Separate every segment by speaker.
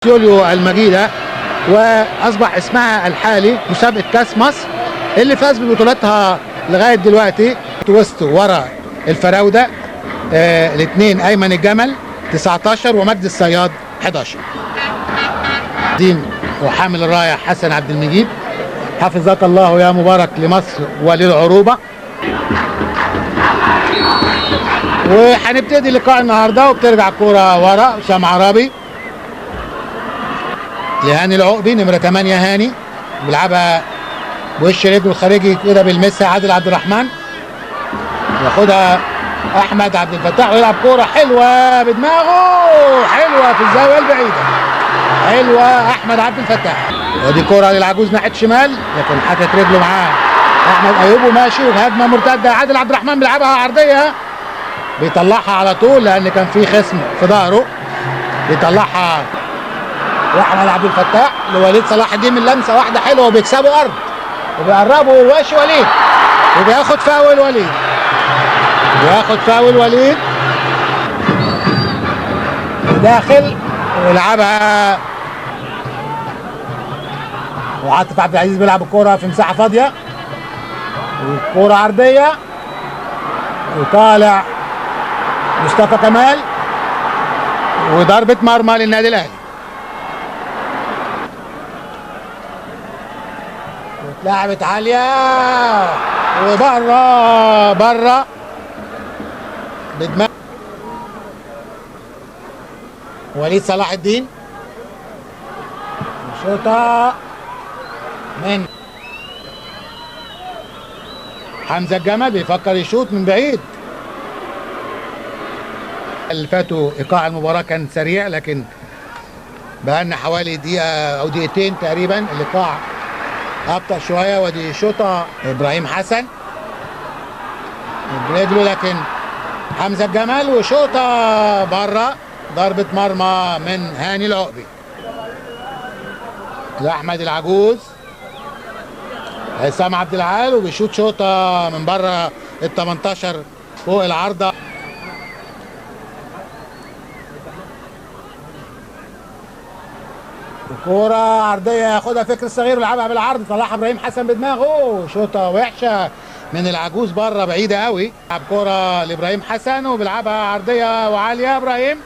Speaker 1: يوليو المجيدة، واصبح اسمها الحالي مسابقة كاس مصر اللي فاز ببطولاتها لغاية دلوقتي. وسط ورا الفراودة الاثنين ايمن الجمل 19 ومجد الصياد 11. دين وحامل الراية حسن عبد المجيد. حفظك الله يا مبارك لمصر وللعروبة. وهنبتدي لقاء النهارده وبترجع الكورة ورا اسامة عرابي لهاني العقبي نمرة 8. هاني بيلعبها بوش رجله الخارجي كده بيلمسها عادل عبد الرحمن، ياخدها احمد عبد الفتاح ويلعب كوره حلوه بدماغه، حلوه في الزاويه البعيده، حلوه احمد عبد الفتاح. ودي كوره للعجوز ناحيه شمال لكن حطت رجله معاه احمد ايوب وماشي، وهجمه مرتده عادل عبد الرحمن بيلعبها عرضيه بيطلعها على طول لان كان في خصم في ظهره، بيطلعها واحمد عبد الفتاح لوليد صلاح الدين من لمسه واحده حلوه وبيكسبوا ارض وبيقربوا واشي وليد وبياخد فاول وليد، بياخد فاول وليد داخل ويلعبها، وعاطف عبد العزيز بيلعب الكوره في مساحه فاضيه والكوره عرضيه وطالع مصطفى كمال وضربه مرمى للنادي الاهلي. لعبت عالية وبره بدماغ وليد صلاح الدين، شوطة من حمزة الجمل بيفكر يشوط من بعيد. اللي فاتوا ايقاع المباراة كان سريع لكن بقالنا حوالي دقيقة او دقيقتين تقريبا الايقاع ابطأ شويه. ودي شوطه ابراهيم حسن برجله لكن حمزه الجمل وشوطه بره ضربه مرمى من هاني العقبي لاحمد العجوز. عصام عبد العال وبيشوط شوطه من بره ال 18 فوق العارضه. كورة عرضية ياخدها فكر الصغير ويلعبها بالعرض، طلعها ابراهيم حسن بدماغه، شوطة وحشة من العجوز بره بعيدة قوي. لعب كورة لابراهيم حسن وبيلعبها عرضية وعالية ابراهيم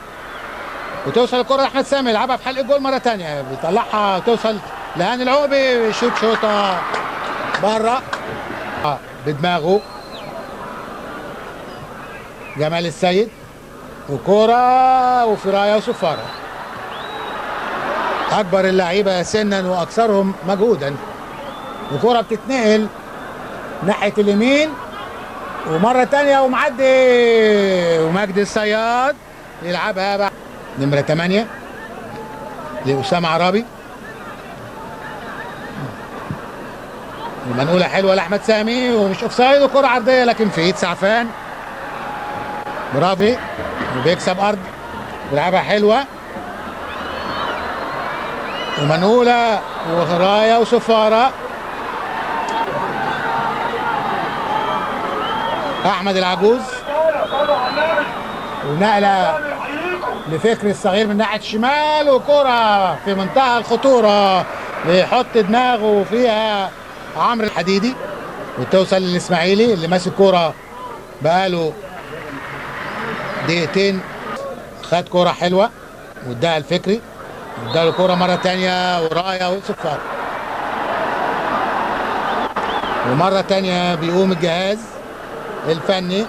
Speaker 1: وتوصل الكورة لاحمد سامي يلعبها في حلق الجول مرة ثانية، بيطلعها وتوصل لهاني العقبي بيشوط شوطة بره بدماغه جمال السيد، وكورة وفي راية وصفارة. اكبر اللعيبه سنا واكثرهم مجهودا، الكره بتتنقل ناحيه اليمين ومره ثانيه ومعدي ومجدي الصياد يلعبها بقى نمره 8 لاسامه عرابي، المنقوله حلوه لاحمد سامي ومش اوفسايد وكره عرضيه لكن في ايد سعفان برافو وبيكسب ارض بيلعبها حلوه ومنقولة وراية وصفارة. أحمد العجوز ونقلة لفكر الصغير من ناحية الشمال وكرة في منتهى الخطورة بيحط دماغه فيها عمرو الحديدي وتوصل للإسماعيلي اللي ماسك كرة بقاله دقيقتين، خد كرة حلوة واداها الفكري اداله كوره مره ثانيه ورايه وصفار، ومره ثانيه بيقوم الجهاز الفني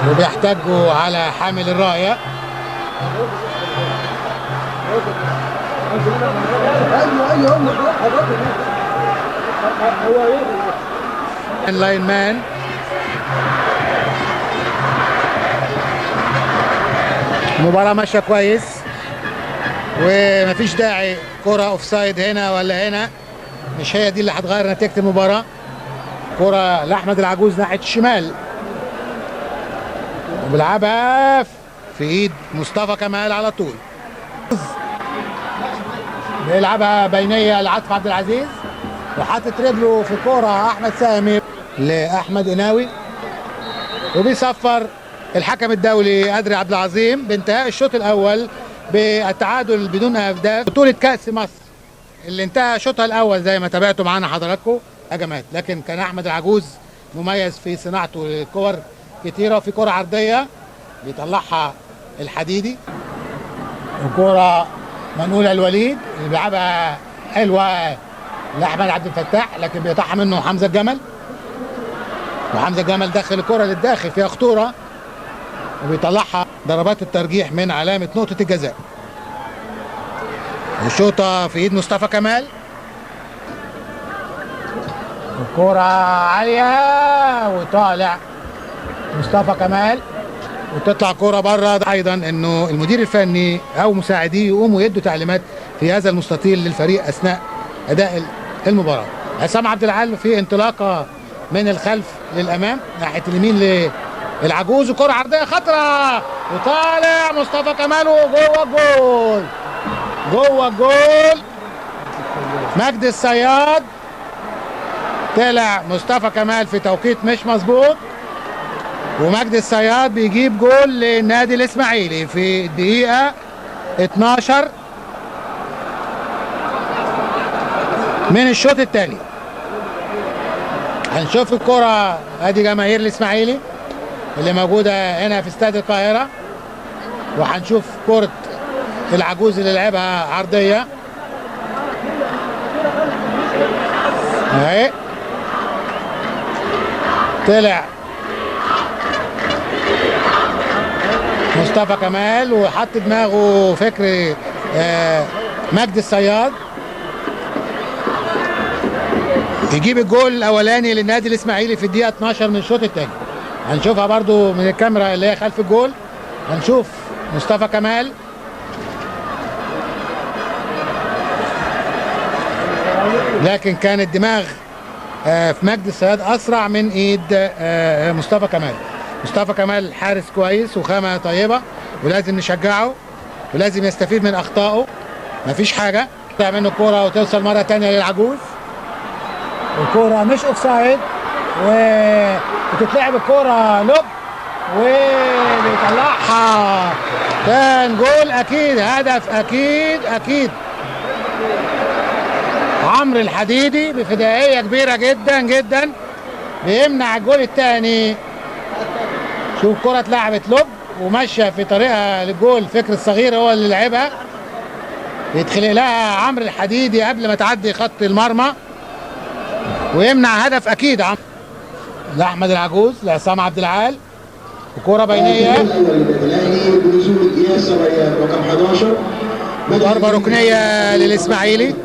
Speaker 1: وبيحتاجوا على حامل الرايه لاين مان المباراه ماشيه كويس ومفيش داعي كرة اوفسايد هنا ولا هنا، مش هي دي اللي هتغير نتيجة المباراة. كرة لأحمد العجوز ناحية الشمال وبيلعبها في ايد مصطفى كمال على طول، بيلعبها بينية لعاطف عبد العزيز وحاطط رجله في كرة احمد سامي لاحمد قناوي وبيصفر الحكم الدولي أدري عبد العظيم بانتهاء الشوط الاول بالتعادل بدون اهداف بطوله كاس مصر اللي انتهى شوطها الاول زي ما تابعتوا معانا حضراتكم هجمات، لكن كان احمد العجوز مميز في صناعته للكور كتيره، وفي كره عرضيه بيطلعها الحديدي، وكره منقوله الوليد اللي بيلعبها حلوه لاحمد عبد الفتاح، لكن بيقطعها منه حمزه الجمل، وحمزه الجمل دخل الكره للداخل فيها خطوره، وبيطلعها ضربات الترجيح من علامه نقطه الجزاء. الشوطه في ايد مصطفى كمال، الكره عاليه وطالع مصطفى كمال وتطلع كرة بره. ايضا انه المدير الفني او مساعديه يقوموا يدوا تعليمات في هذا المستطيل للفريق اثناء اداء المباراه. عصام عبد العال في انطلاقه من الخلف للامام ناحيه اليمين للعجوز، وكرة عرضيه خطره وطالع مصطفى كمال وجوه الجول، جوه الجول مجدي الصياد. طلع مصطفى كمال في توقيت مش مظبوط، ومجدي الصياد بيجيب جول للنادي الاسماعيلي في الدقيقة 12 من الشوط الثاني. هنشوف الكرة، ادي جماهير الاسماعيلي اللي موجودة هنا في استاد القاهرة، وهنشوف كرة العجوز اللي لعبها عرضية اهي، طلع مصطفى كمال وحط دماغه فكر مجدي الصياد يجيب الجول الاولاني للنادي الاسماعيلي في الدقيقه 12 من الشوط الثاني. هنشوفها برضو من الكاميرا اللي هي خلف الجول، هنشوف مصطفى كمال لكن كان الدماغ في مجدي الصياد اسرع من ايد مصطفى كمال. مصطفى كمال حارس كويس وخامه طيبه، ولازم نشجعه ولازم يستفيد من اخطائه، مفيش حاجه. تطلع منه كوره وتوصل مره ثانيه للعجوز، الكوره مش اوفسايد وتتلعب الكوره لوب وبيطلعها، كان جول اكيد، هدف اكيد. عمرو الحديدي بفدائيه كبيره جدا بيمنع الجول الثاني. شوف كرة اتلعبت لوب وماشيه في طريقها للجول، فكر الصغير هو اللي لعبها، يتخلق لها عمرو الحديدي قبل ما تعدي خط المرمى ويمنع هدف اكيد. لاحمد العجوز لعصام عبد العال، وكرة بينيه ضربة ركنية للاسماعيلي.